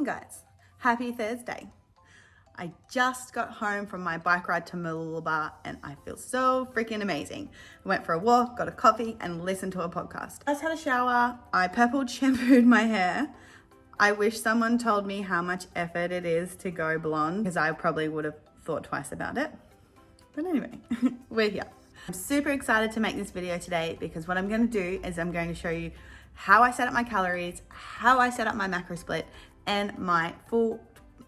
morning, guys. Happy Thursday. I just got home from my bike ride to Mooloolaba and I feel so freaking amazing. I went for a walk, got a coffee and listened to a podcast. I just had a shower. I purpled shampooed my hair. I wish someone told me how much effort it is to go blonde because I probably would have thought twice about it. But anyway, we're here. I'm super excited to make this video today because what I'm going to do is I'm going to show you how I set up my calories, how I set up my macro split, and my full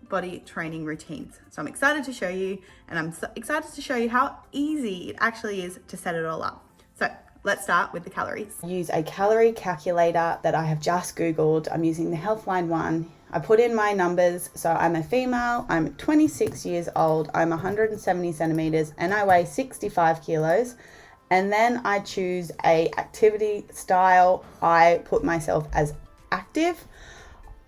body training routines. So I'm excited to show you, and I'm so excited to show you how easy it actually is to set it all up. So let's start with the calories. I use a calorie calculator that I have just Googled. I'm using the Healthline one. I put in my numbers. So I'm a female, I'm 26 years old, I'm 170 centimeters, and I weigh 65 kilos. And then I choose a activity style. I put myself as active.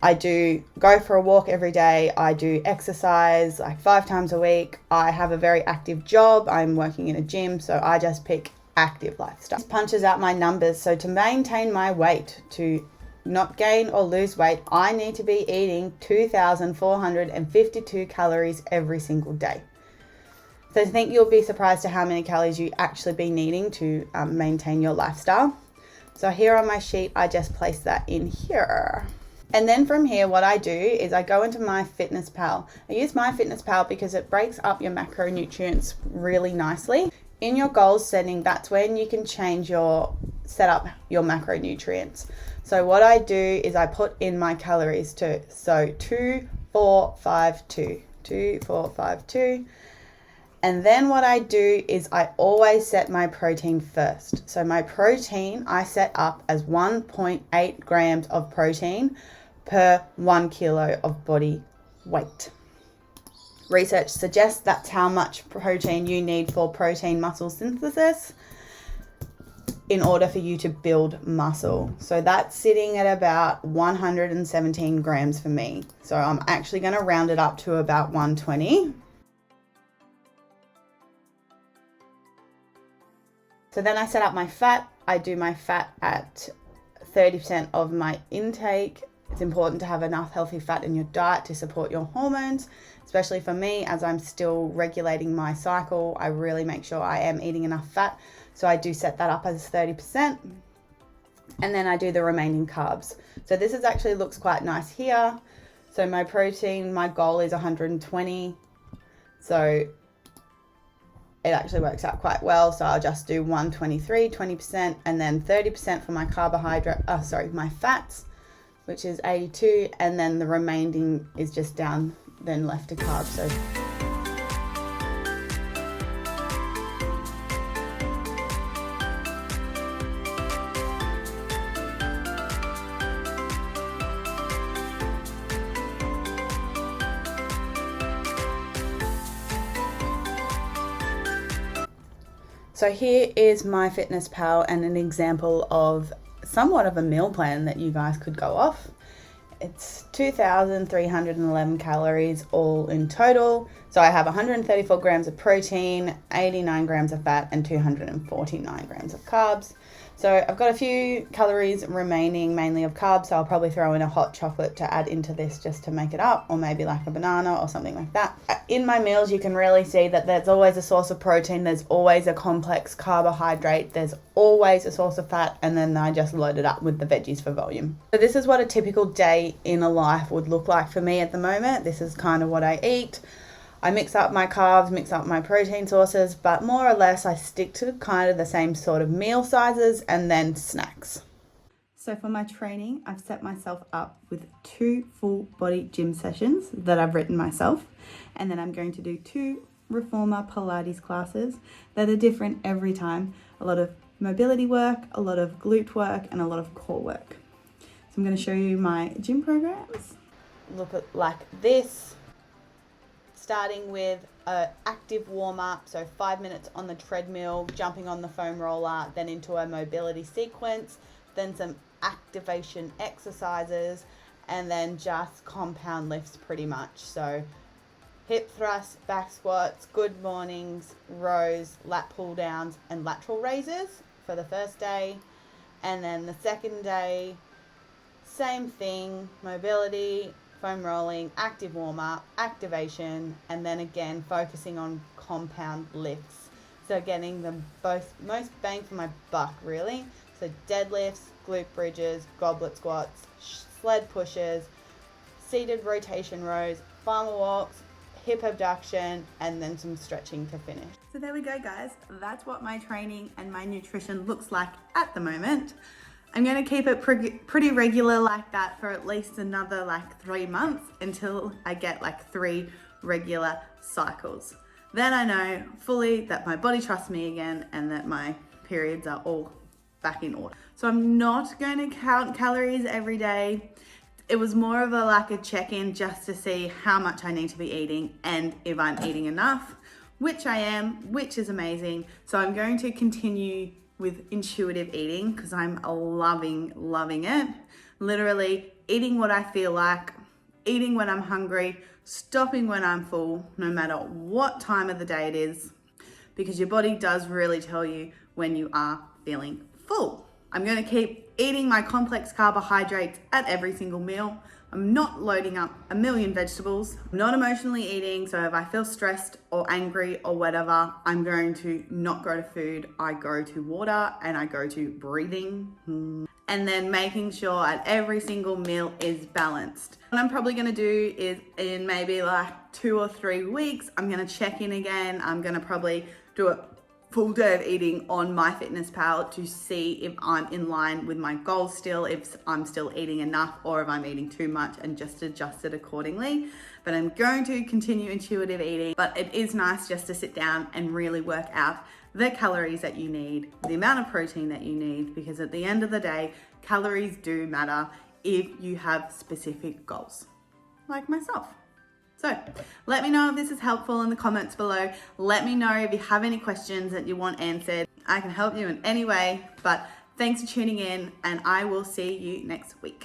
I do go for a walk every day. I do exercise like 5 times a week. I have a very active job. I'm working in a gym, so I just pick active lifestyle. This punches out my numbers. So to maintain my weight, to not gain or lose weight, I need to be eating 2,452 calories every single day. So I think you'll be surprised to how many calories you actually be needing to maintain your lifestyle. So here on my sheet, I just place that in here. And then from here, what I do is I go into MyFitnessPal. I use MyFitnessPal because it breaks up your macronutrients really nicely. In your goals setting, that's when you can set up your macronutrients. So what I do is I put in my calories too. So 2,452, 2,452. And then what I do is I always set my protein first. So my protein I set up as 1.8 grams of protein per 1 kilo of body weight. Research suggests that's how much protein you need for protein muscle synthesis in order for you to build muscle. So that's sitting at about 117 grams for me. So I'm actually going to round it up to about 120. So then I set up my fat. I do my fat at 30% of my intake. It's important to have enough healthy fat in your diet to support your hormones, especially for me as I'm still regulating my cycle. I really make sure I am eating enough fat. So I do set that up as 30%. And then I do the remaining carbs. So this actually looks quite nice here. So my protein, my goal is 120. So it actually works out quite well. So I'll just do 123, 20%, and then 30% for my my fats, which is 82. And then the remaining is just down, then left to carbs. So here is MyFitnessPal and an example of somewhat of a meal plan that you guys could go off. It's 2,311 calories all in total. So I have 134 grams of protein, 89 grams of fat, and 249 grams of carbs. So I've got a few calories remaining, mainly of carbs, so I'll probably throw in a hot chocolate to add into this just to make it up, or maybe like a banana or something like that. In my meals, you can really see that there's always a source of protein, there's always a complex carbohydrate, there's always a source of fat, and then I just load it up with the veggies for volume. So this is what a typical day in a life would look like for me at the moment. This is kind of what I eat. I mix up my carbs, mix up my protein sources, but more or less I stick to kind of the same sort of meal sizes and then snacks. So for my training, I've set myself up with 2 full body gym sessions that I've written myself. And then I'm going to do 2 reformer Pilates classes that are different every time. A lot of mobility work, a lot of glute work, and a lot of core work. So I'm going to show you my gym programs. Look at like this. Starting with an active warm-up, so 5 minutes on the treadmill, jumping on the foam roller, then into a mobility sequence, then some activation exercises, and then just compound lifts pretty much. So hip thrusts, back squats, good mornings, rows, lat pull downs, and lateral raises for the first day. And then the second day, same thing, mobility, foam rolling, active warm-up, activation, and then again focusing on compound lifts. So getting the most bang for my buck, really. So deadlifts, glute bridges, goblet squats, sled pushes, seated rotation rows, farmer walks, hip abduction, and then some stretching to finish. So there we go, guys. That's what my training and my nutrition looks like at the moment. I'm going to keep it pretty regular like that for at least another 3 months until I get 3 regular cycles. Then I know fully that my body trusts me again and that my periods are all back in order. So I'm not going to count calories every day. It was more of a check-in just to see how much I need to be eating and if I'm eating enough, which I am, which is amazing. So I'm going to continue with intuitive eating because I'm loving it. Literally eating what I feel like, eating when I'm hungry, stopping when I'm full, no matter what time of the day it is, because your body does really tell you when you are feeling full. I'm going to keep eating my complex carbohydrates at every single meal. I'm not loading up a million vegetables. I'm not emotionally eating, so if I feel stressed or angry or whatever, I'm going to not go to food. I go to water and I go to breathing. And then making sure at every single meal is balanced. What I'm probably going to do is in maybe 2 or 3 weeks, I'm going to check in again. I'm going to probably do a full day of eating on MyFitnessPal to see if I'm in line with my goals still, if I'm still eating enough or if I'm eating too much, and just adjust it accordingly. But I'm going to continue intuitive eating, but it is nice just to sit down and really work out the calories that you need, the amount of protein that you need, because at the end of the day, calories do matter if you have specific goals, like myself. So let me know if this is helpful in the comments below. Let me know if you have any questions that you want answered. I can help you in any way, but thanks for tuning in and I will see you next week.